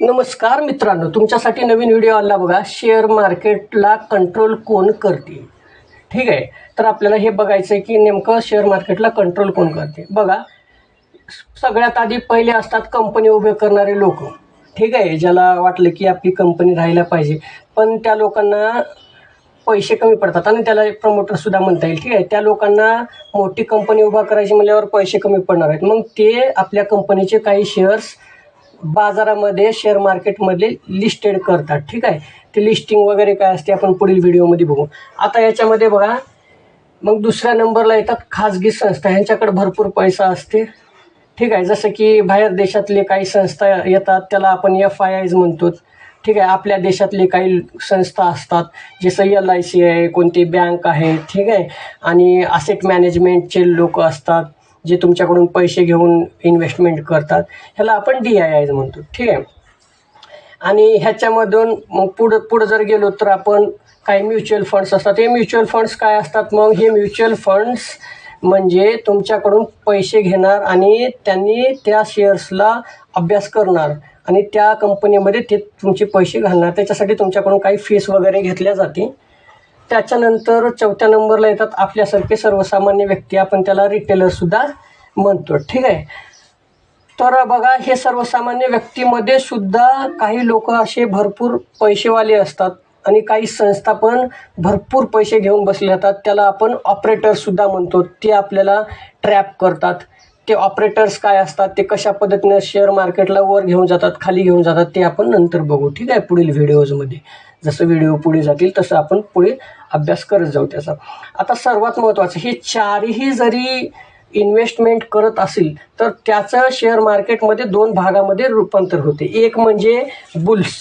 नमस्कार मित्रांनो, तुमच्यासाठी नवीन व्हिडिओ आला बघा. शेअर मार्केटला कंट्रोल कोण करते. ठीक आहे, तर आपल्याला हे बघायचं आहे की नेमकं शेअर मार्केटला कंट्रोल कोण करते. बघा, सगळ्यात आधी पहिले असतात कंपनी उभे करणारे लोक. ठीक आहे, ज्याला वाटलं की आपली कंपनी राहायला पाहिजे, पण त्या लोकांना पैसे कमी पडतात आणि त्याला प्रमोटरसुद्धा म्हणता येईल. ठीक आहे, त्या लोकांना मोठी कंपनी उभा करायची म्हणल्यावर पैसे कमी पडणार आहेत. मग ते आपल्या कंपनीचे काही शेअर्स बाजारामध्ये शेअर मार्केटमध्ये लिस्टेड करतात. ठीक आहे, ते लिस्टिंग वगैरे काय असते आपण पुढील व्हिडिओमध्ये बघू. आता याच्यामध्ये बघा, मग दुसऱ्या नंबरला येतात खाजगी संस्था. ह्यांच्याकडे भरपूर पैसा असते. ठीक आहे, जसं की बाहेर देशातले काही संस्था येतात, त्याला आपण FIIs म्हणतो. ठीक आहे, आपल्या देशातले काही संस्था असतात, जसं LIC आहे, कोणती बँक आहे. ठीक आहे, आणि असेट मॅनेजमेंटचे लोक असतात जे तुमच्याकडून पैसे घेऊन इन्व्हेस्टमेंट करतात, ह्याला आपण DIIs म्हणतो. ठीक आहे, आणि ह्याच्यामधून मग पुढं जर गेलो तर आपण काही म्युच्युअल फंड्स असतात. हे म्युच्युअल फंड्स काय असतात? मग हे म्युच्युअल फंड्स म्हणजे तुमच्याकडून पैसे घेणार आणि त्यांनी त्या शेअर्सला अभ्यास करणार आणि त्या कंपनीमध्ये ते तुमचे पैसे घालणार. त्याच्यासाठी तुमच्याकडून काही फीस वगैरे घेतल्या जाते. त्याच्यानंतर चौथ्या नंबरला येतात आपल्यासारखे सर्वसामान्य व्यक्ती, आपण त्याला रिटेलरसुद्धा म्हणतो. ठीक आहे, तर बघा, हे सर्वसामान्य व्यक्तीमध्ये सुद्धा काही लोक असे भरपूर पैसेवाले असतात आणि काही संस्था पण भरपूर पैसे घेऊन बसले जातात. त्याला आपण ऑपरेटरसुद्धा म्हणतो. ते आपल्याला ट्रॅप करतात. ते ऑपरेटर्स काय असतात, ते कशा पद्धतीने शेअर मार्केटला वर घेऊन जातात, खाली घेऊन जातात, ते आपण नंतर बघू. ठीक आहे, पुढील व्हिडिओजमध्ये जसं व्हिडिओ पुढे जातील तसं आपण पुढे अभ्यास करत जाऊ त्याचा. आता सर्वात महत्त्वाचं, हे चारही जरी इन्व्हेस्टमेंट करत असेल तर त्याचं शेअर मार्केटमध्ये दोन भागामध्ये रूपांतर होते. एक म्हणजे बुल्स,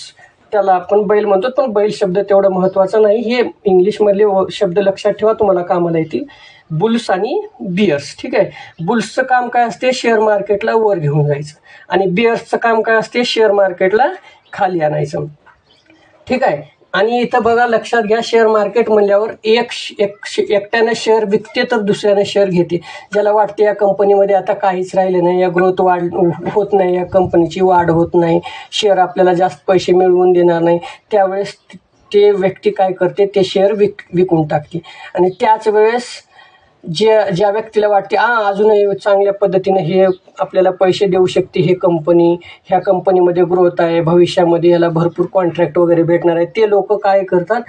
त्याला आपण बैल म्हणतो, पण बैल शब्द तेवढं महत्त्वाचा नाही. हे इंग्लिशमधले शब्द लक्षात ठेवा, तुम्हाला कामाला येतील. बुल्स आणि बियर्स. ठीक आहे, बुल्सचं काम काय असते? शेअर मार्केटला वर घेऊन जायचं. आणि बियर्सचं काम काय असते? शेअर मार्केटला खाली आणायचं. ठीक आहे, आणि इथं बघा, लक्षात घ्या, शेअर मार्केट म्हणल्यावर एकट्यानं शेअर विकते तर दुसऱ्यानं शेअर घेते. ज्याला वाटते या कंपनीमध्ये आता काहीच राहिलं नाही, या ग्रोथ होत नाही, या कंपनीची वाढ होत नाही, शेअर आपल्याला जास्त पैसे मिळवून देणार नाही, त्यावेळेस ते व्यक्ती काय करते? ते शेअर विकून टाकते. आणि त्याच वेळेस ज्या व्यक्तीला वाटते अजूनही चांगल्या पद्धतीने हे आपल्याला पैसे देऊ शकते हे कंपनी, ह्या कंपनीमध्ये ग्रोथ आहे, भविष्यामध्ये याला भरपूर कॉन्ट्रॅक्ट वगैरे भेटणार आहे, ते लोक काय करतात?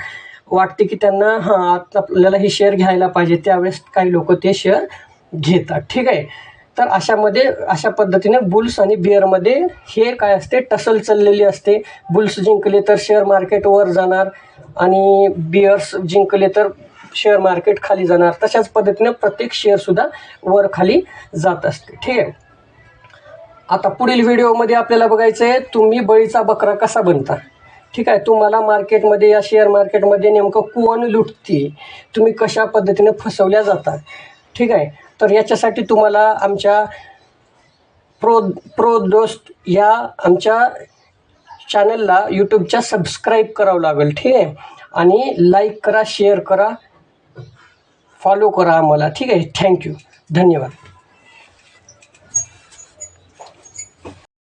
वाटते की त्यांना आता आपल्याला हे शेअर घ्यायला पाहिजे, त्यावेळेस काही लोक ते शेअर घेतात. ठीक आहे, तर अशा पद्धतीने बुल्स आणि बिअरमध्ये हे काय असते? टसल चाललेली असते. बुल्स जिंकले तर शेअर मार्केट वर जाणार आणि बिअर्स जिंकले तर शेअर मार्केट खाली जाणार. तशाच पद्धतीने प्रत्येक शेअरसुद्धा वर खाली जात असते. ठीक आहे, आता पुढील व्हिडिओमध्ये आपल्याला बघायचं आहे तुम्ही बळीचा बकरा कसा बनता. ठीक आहे, तुम्हाला मार्केटमध्ये, या शेअर मार्केटमध्ये नेमकं कोण लुटते, तुम्ही कशा पद्धतीने फसवल्या जातात. ठीक आहे, तर याच्यासाठी तुम्हाला आमच्या प्रो दोस्त या आमच्या चॅनलला यूट्यूबच्या सबस्क्राईब करावं लागेल. ठीक आहे, आणि लाईक करा, शेअर करा, फॉलो करा आम्हाला. ठीक आहे, थँक्यू, धन्यवाद.